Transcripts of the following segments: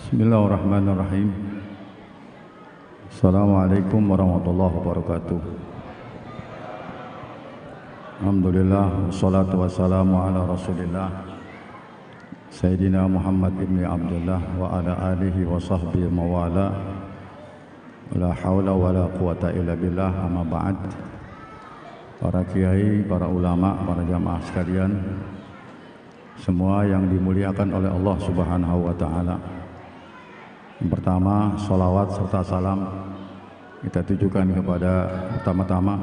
Bismillahirrahmanirrahim. Assalamualaikum warahmatullahi wabarakatuh. Alhamdulillah, wassalatu wassalamu ala rasulillah Sayyidina Muhammad ibn Abdullah wa ala alihi wa sahbihi mawala. La hawla wa la quwata illa billah, amma ba'd. Para kiai, para ulama, para jamaah sekalian, semua yang dimuliakan oleh Allah Subhanahu wa ta'ala. Yang pertama, salawat serta salam kita tujukan kepada pertama-tama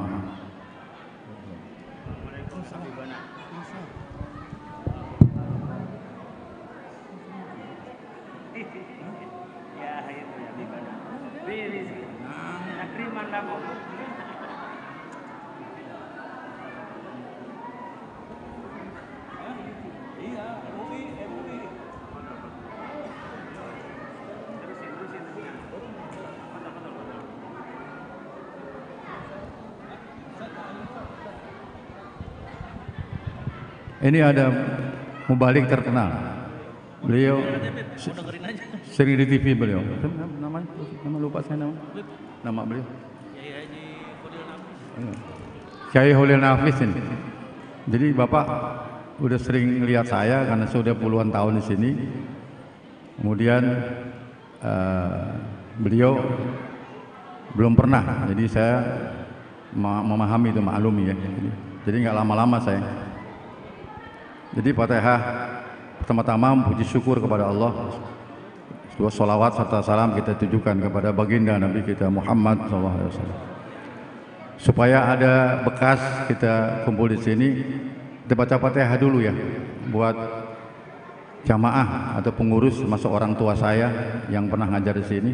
ini ada mubalik terkenal. Beliau sering di TV beliau. Namanya, nama lupa saya nama beliau. Kiai Holil Nafis ini. Jadi Bapak udah sering lihat saya karena sudah puluhan tahun di sini. Kemudian beliau belum pernah. Jadi saya memahami itu, maklumi ya. Jadi nggak lama-lama saya. Jadi Fatihah pertama-tama puji syukur kepada Allah. Dua salawat serta salam kita tujukan kepada baginda Nabi kita Muhammad SAW. Supaya ada bekas kita kumpul di sini, kita baca Fatihah dulu ya, buat jamaah atau pengurus, masuk orang tua saya yang pernah ngajar di sini,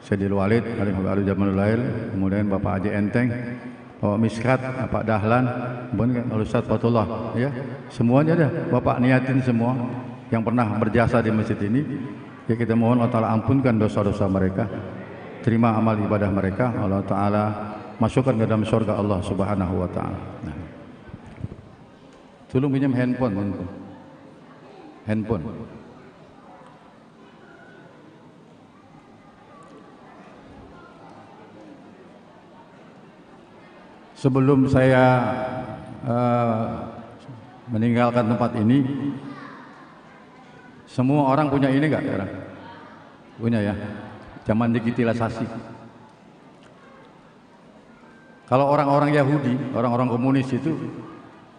Sayyidil Walid, Habib Jamalul Lail, kemudian Bapak Haji Enteng, Bapak Miskat, Pak Dahlan, kemudian Ustaz Fatullah, ya, semuanya ada. Bapak niatin semua yang pernah berjasa di masjid ini, ya kita mohon Allah Ta'ala ampunkan dosa-dosa mereka, terima amal ibadah mereka, Allah Ta'ala masukkan ke dalam surga Allah Subhanahu wa Ta'ala. Nah. Tolong pinjam handphone. Sebelum saya meninggalkan tempat ini, semua orang punya ini enggak? Punya ya, zaman digitalisasi. Kalau orang-orang Yahudi, orang-orang komunis itu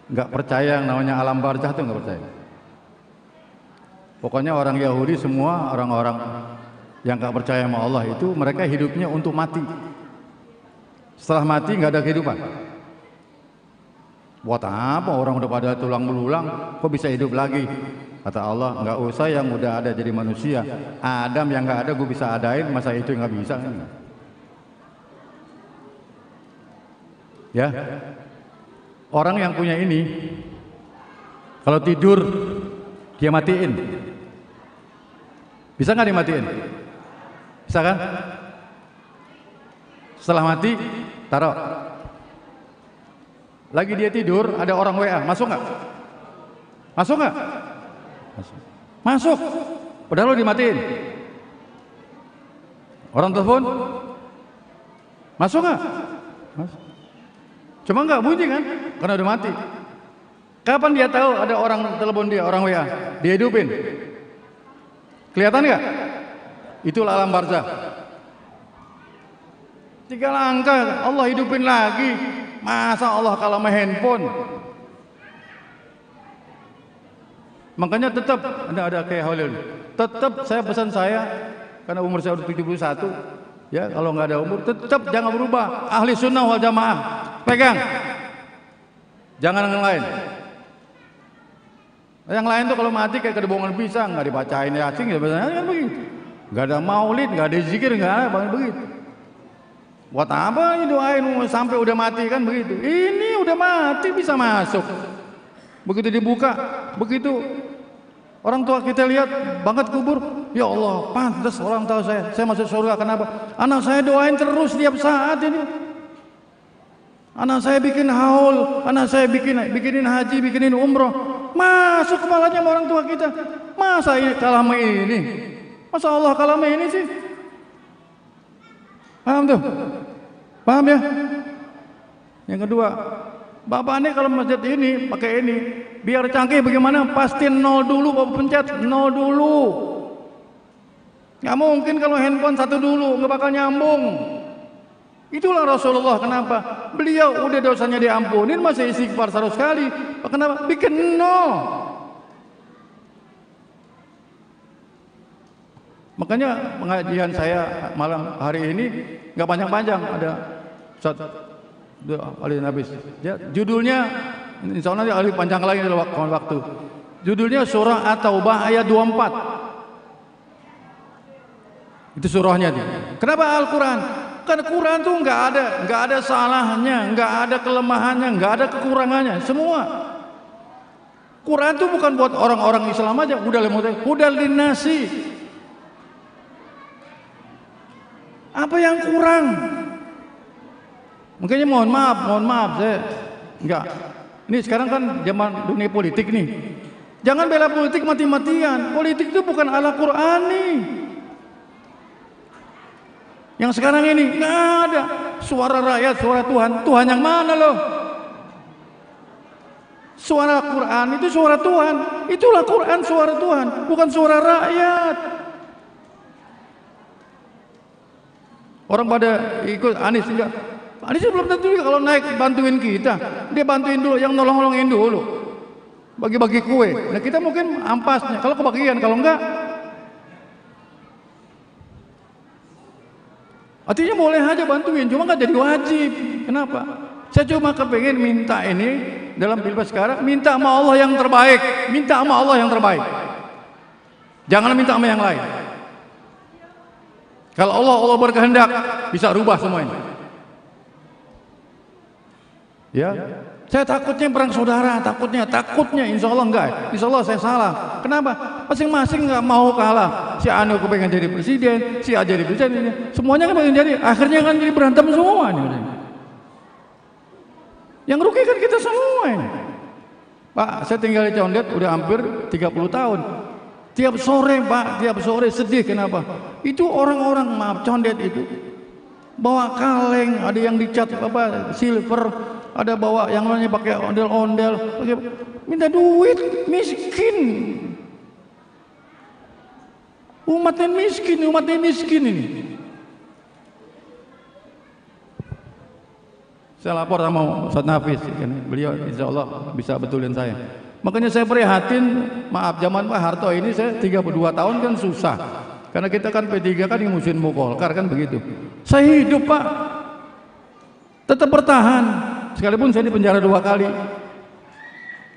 enggak percaya yang namanya alam barzah, itu enggak percaya. Pokoknya orang Yahudi semua, orang-orang yang enggak percaya sama Allah itu, mereka hidupnya untuk mati. Setelah mati nggak ada kehidupan. Buat apa orang udah pada tulang belulang kok bisa hidup lagi? Kata Allah, nggak usah yang udah ada jadi manusia. Adam yang nggak ada gue bisa adain, masa itu nggak bisa? Ya, orang yang punya ini kalau tidur dia matiin. Bisa nggak dimatiin? Bisa kan? Setelah mati, taruh. Lagi dia tidur, ada orang WA, masuk nggak? Masuk nggak? Masuk. Padahal lo dimatiin. Orang telepon, masuk nggak? Masuk. Cuma nggak bunyi kan? Karena udah mati. Kapan dia tahu ada orang telepon dia, orang WA? Dia hidupin. Kelihatan nggak? Itulah alam barzah. 3 langkah Allah hidupin lagi. Masa Allah kalah sama handphone? Makanya tetap ada kayak Holil. Tetap saya pesan saya, karena umur saya udah 71, ya kalau nggak ada umur tetap jangan berubah. Ahli sunnah wal jamaah, pegang. Jangan yang lain. Yang lain tuh kalau mati kayak kedebongan pisang, nggak dibacain yasin, ya kan begitu. Nggak ada maulid, nggak ada zikir, nggak ada begitu. Buat apa ini doain sampai udah mati kan begitu? Ini udah mati bisa masuk. Begitu dibuka, begitu orang tua kita lihat banget kubur, ya Allah, pantas orang tahu saya masuk surga. Kenapa? Anak saya doain terus setiap saat ini. Anak saya bikin haul, anak saya bikinin haji, bikinin umroh, masuk kepalanya sama orang tua kita. Masa ini kalah sama ini? Masa Allah kalamnya ini sih? Paham tuh? Paham ya? Yang kedua, Bapak ini kalau masjid ini pakai ini, biar canggih bagaimana? Pasti 0 dulu, Bapak pencet 0 dulu. Nggak mungkin kalau handphone 1 dulu, nggak bakal nyambung. Itulah Rasulullah. Kenapa? Beliau udah dosanya diampunin, masih istighfar 100 kali. Kenapa? Bikin 0. Makanya pengajian saya malam hari ini nggak panjang-panjang, ada Ustaz Ali Nabis. Ya, judulnya insya Allah nanti Ali panjang lagi dalam waktu. Judulnya surah At-Taubah ayat 24. Itu surahnya dia. Kenapa Al-Quran? Karena Quran tuh nggak ada salahnya, nggak ada kelemahannya, nggak ada kekurangannya, semua. Quran tuh bukan buat orang-orang Islam aja, udah linasi. Apa yang kurang? Makanya mohon maaf saya enggak. Ini sekarang kan zaman dunia politik nih. Jangan bela politik mati-matian. Politik itu bukan ala Qur'ani. Yang sekarang ini enggak ada suara rakyat, suara Tuhan. Tuhan yang mana loh? Suara Quran itu suara Tuhan. Itulah Quran, suara Tuhan, bukan suara rakyat. Orang pada ikut Anies enggak? Anies belum tentu juga kalau naik bantuin kita. Dia bantuin dulu, yang nolong-nolongin dulu. Bagi-bagi kue. Nah kita mungkin ampasnya. Kalau kebagian, kalau enggak. Artinya boleh aja bantuin, cuma enggak jadi wajib. Kenapa? Saya cuma kepengen minta ini dalam pilpres sekarang, minta sama Allah yang terbaik. Minta sama Allah yang terbaik. Jangan minta sama yang lain. Kalau Allah berkehendak bisa rubah semua ini. Ya, saya takutnya perang saudara, takutnya, insya Allah enggak. Insya Allah saya salah. Kenapa? Masing-masing nggak mau kalah. Si Anu kepengen jadi presiden, si A jadi presiden, semuanya kan pengen jadi. Akhirnya kan jadi berantem semua nih. Yang rugi kan kita semua ini. Pak, saya tinggal di Condet udah hampir 30 tahun. Tiap sore Pak, tiap sore sedih. Kenapa? Itu orang-orang, maaf, Condet itu bawa kaleng, ada yang dicat apa silver, ada bawa yang lainnya pakai ondel-ondel, minta duit, miskin. Umatnya miskin ini. Saya lapor sama Ustaz Nafis, beliau insya Allah bisa betulin saya. Makanya saya prihatin, maaf zaman Pak Harto ini saya 32 tahun kan susah. Karena kita kan P3 kan musim Golkar kan begitu. Saya hidup Pak, tetap bertahan. Sekalipun saya di penjara 2 kali.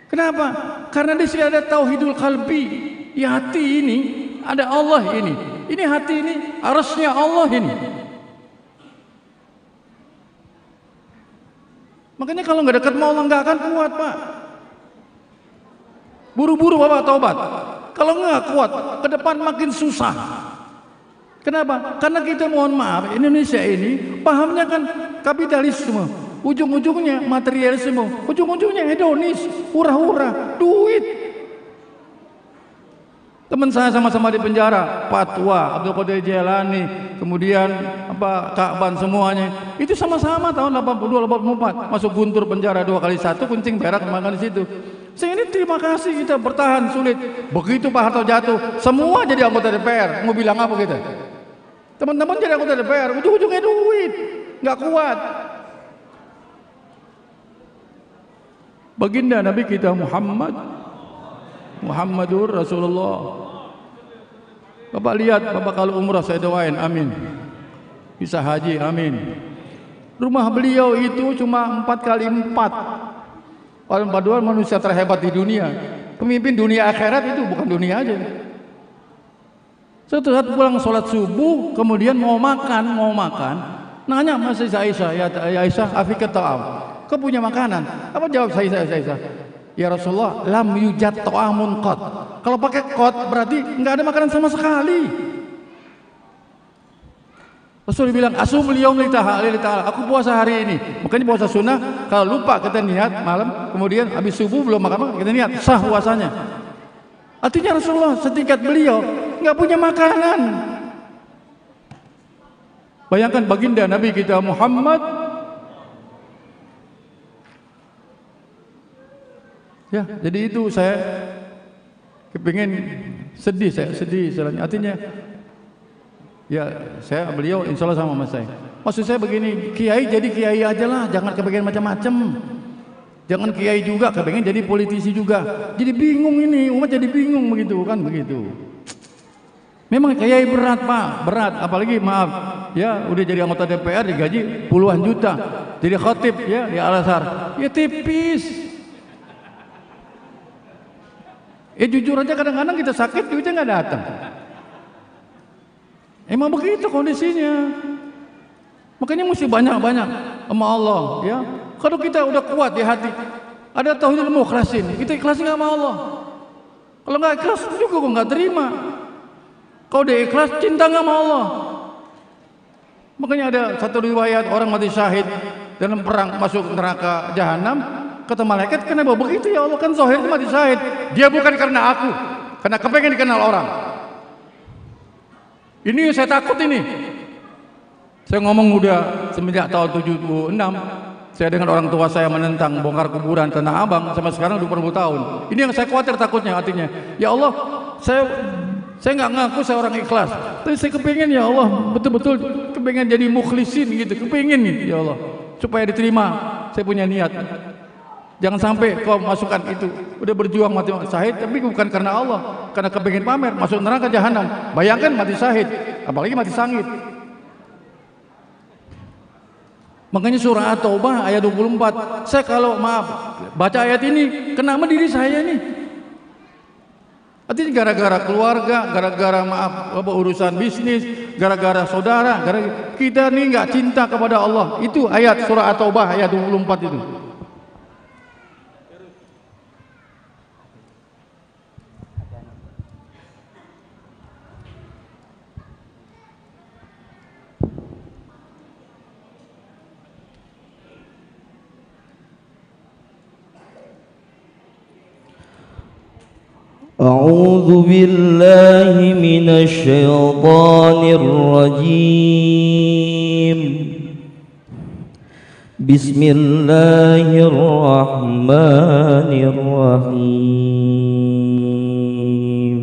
Kenapa? Karena di sini ada tauhidul qalbi. Di hati ini ada Allah ini. Ini hati ini, arasnya Allah ini. Makanya kalau nggak dekat sama Allah nggak akan kuat Pak. Buru-buru Bapak taubat. Kalau nggak kuat, ke depan makin susah. Kenapa? Karena kita mohon maaf, Indonesia ini pahamnya kan kapitalisme, ujung-ujungnya materialisme, ujung-ujungnya hedonis, hura-hura, duit. Teman saya sama-sama di penjara, Fatwa, Abdul Qadir Jailani, kemudian Ka'ban semuanya. Itu sama-sama tahun 82, 84 masuk Guntur penjara 2 kali 1, kuncing berak makan di situ. Saya ini terima kasih kita bertahan sulit. Begitu Pak Harto jatuh, semua jadi anggota DPR. Mau bilang apa kita? Teman-teman jadi anggota DPR, ujung-ujungnya duit, nggak kuat. Baginda Nabi kita Muhammadur Rasulullah. Bapak lihat, Bapak kalau umrah saya doain, amin. Bisa haji, amin. Rumah beliau itu cuma 4 kali 4. Orang Paduan manusia terhebat di dunia. Pemimpin dunia akhirat itu bukan dunia aja. Suatu saat pulang sholat subuh, kemudian mau makan, nanya sama Aisyah, ya Aisyah, afikat ta'am, kau punya makanan? Apa jawab Aisyah? Ya Rasulullah, lam yujad ta'amun qat. Kalau pakai qat berarti nggak ada makanan sama sekali. Rasul bilang, asum liyawm li ta'ala, aku puasa hari ini. Makanya puasa sunnah, kalau lupa kita niat malam, kemudian habis subuh belum makan, kita niat sah puasanya. Artinya Rasulullah setingkat beliau nggak punya makanan. Bayangkan baginda Nabi kita Muhammad, ya, jadi itu saya kepingin sedih, artinya ya beliau insya Allah sama mas saya. Maksud saya begini, kiai jadi kiai aja lah, jangan kepengen macam-macam. Jangan kiai juga kepengen jadi politisi juga. Jadi bingung ini, umat jadi bingung begitu kan begitu. Memang kiai berat Pak, berat. Apalagi maaf, ya udah jadi anggota DPR digaji puluhan juta. Jadi khatib ya di Al-Azhar, ya tipis. Jujur aja kadang-kadang kita sakit duitnya nggak datang. Emang begitu kondisinya. Makanya mesti banyak-banyak sama Allah ya. Kalau kita udah kuat di hati, ada tauhidul mukhlasin, kita ikhlasin sama Allah. Kalau nggak ikhlas juga kok nggak terima. Kalau dia ikhlas, cinta nggak sama Allah. Makanya ada satu riwayat orang mati syahid dalam perang masuk neraka jahanam, kata malaikat, kenapa begitu ya Allah, kan zahir mati syahid. Dia bukan karena aku, karena kepengen dikenal orang. Ini yang saya takut ini. Saya ngomong udah semenjak tahun 76, saya dengan orang tua saya menentang bongkar kuburan Tanah Abang, sampai sekarang 20 tahun. Ini yang saya khawatir takutnya, artinya ya Allah, saya nggak ngaku saya orang ikhlas, tapi saya kepingin ya Allah, betul-betul kepingin jadi mukhlisin gitu, kepingin ya Allah, supaya diterima. Saya punya niat. Jangan sampai kau masukkan itu, udah berjuang mati syahid, tapi bukan karena Allah, karena kepingin pamer, masuk neraka jahanam. Bayangkan mati syahid, apalagi mati sangit. Makanya surah At-Taubah ayat 24, saya kalau maaf baca ayat ini kena sama diri saya nih. Artinya gara-gara keluarga, gara-gara maaf urusan bisnis, gara-gara saudara, gara kita nih nggak cinta kepada Allah. Itu ayat surah At-Taubah ayat 24 itu. أعوذ بالله من الشيطان الرجيم. بسم الله الرحمن الرحيم.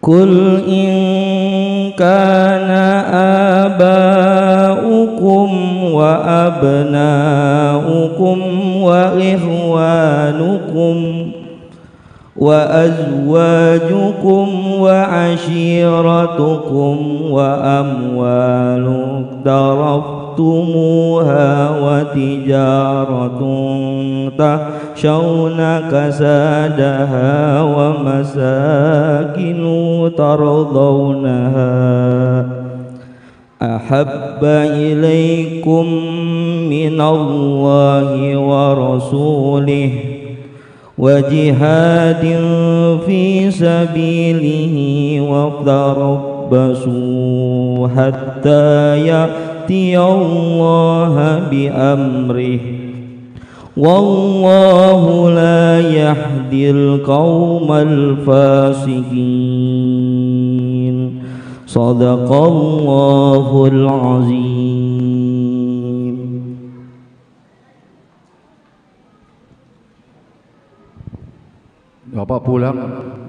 قل إن كان آباؤكم وأبناؤكم وإخوانكم وأزواجكم وعشيرتكم وأموال اقترفتموها وتجارة تخشون كسادها ومساكن ترضونها أحب إليكم من الله ورسوله وجهاد في سبيله وتربصوا حتى يأتي الله بأمره والله لا يهدي القوم الفاسقين. صدق الله العظيم. Bapak pulang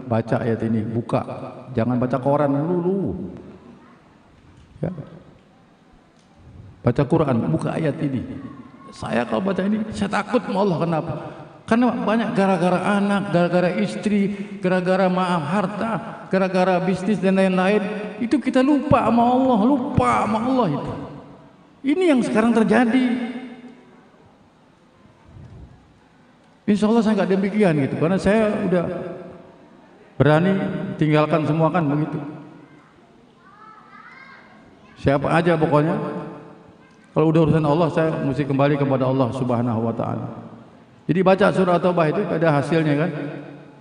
baca ayat ini, buka, jangan baca koran dulu ya. Baca Quran, buka ayat ini. Saya kalau baca ini saya takut sama Allah. Kenapa? Karena banyak gara-gara anak, gara-gara istri, gara-gara maaf harta, gara-gara bisnis dan lain-lain, itu kita lupa sama Allah, itu. Ini yang sekarang terjadi. Insya Allah saya nggak demikian gitu, karena saya udah berani tinggalkan semua kan begitu. Siapa aja pokoknya, kalau udah urusan Allah saya mesti kembali kepada Allah Subhanahu Wa Taala. Jadi baca surah Taubah itu ada hasilnya kan.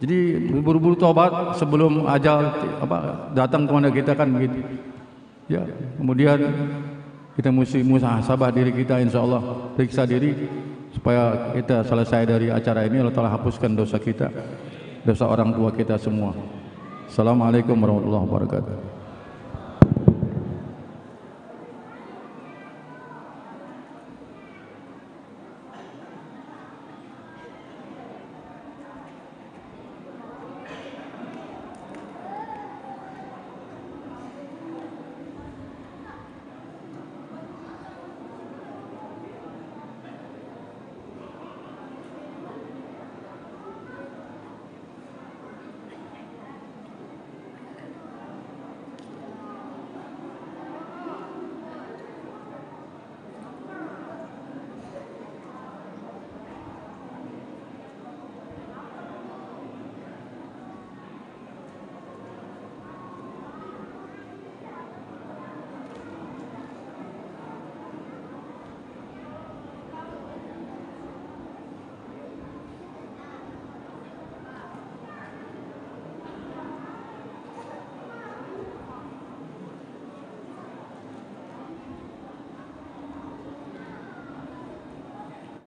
Jadi buru-buru tobat sebelum ajal datang kepada kita kan begitu. Ya, kemudian kita mesti muhasabah diri kita, insya Allah periksa diri supaya kita selesai dari acara ini, Allah Ta'ala hapuskan dosa kita. dosa orang tua kita semua. Assalamualaikum warahmatullahi wabarakatuh.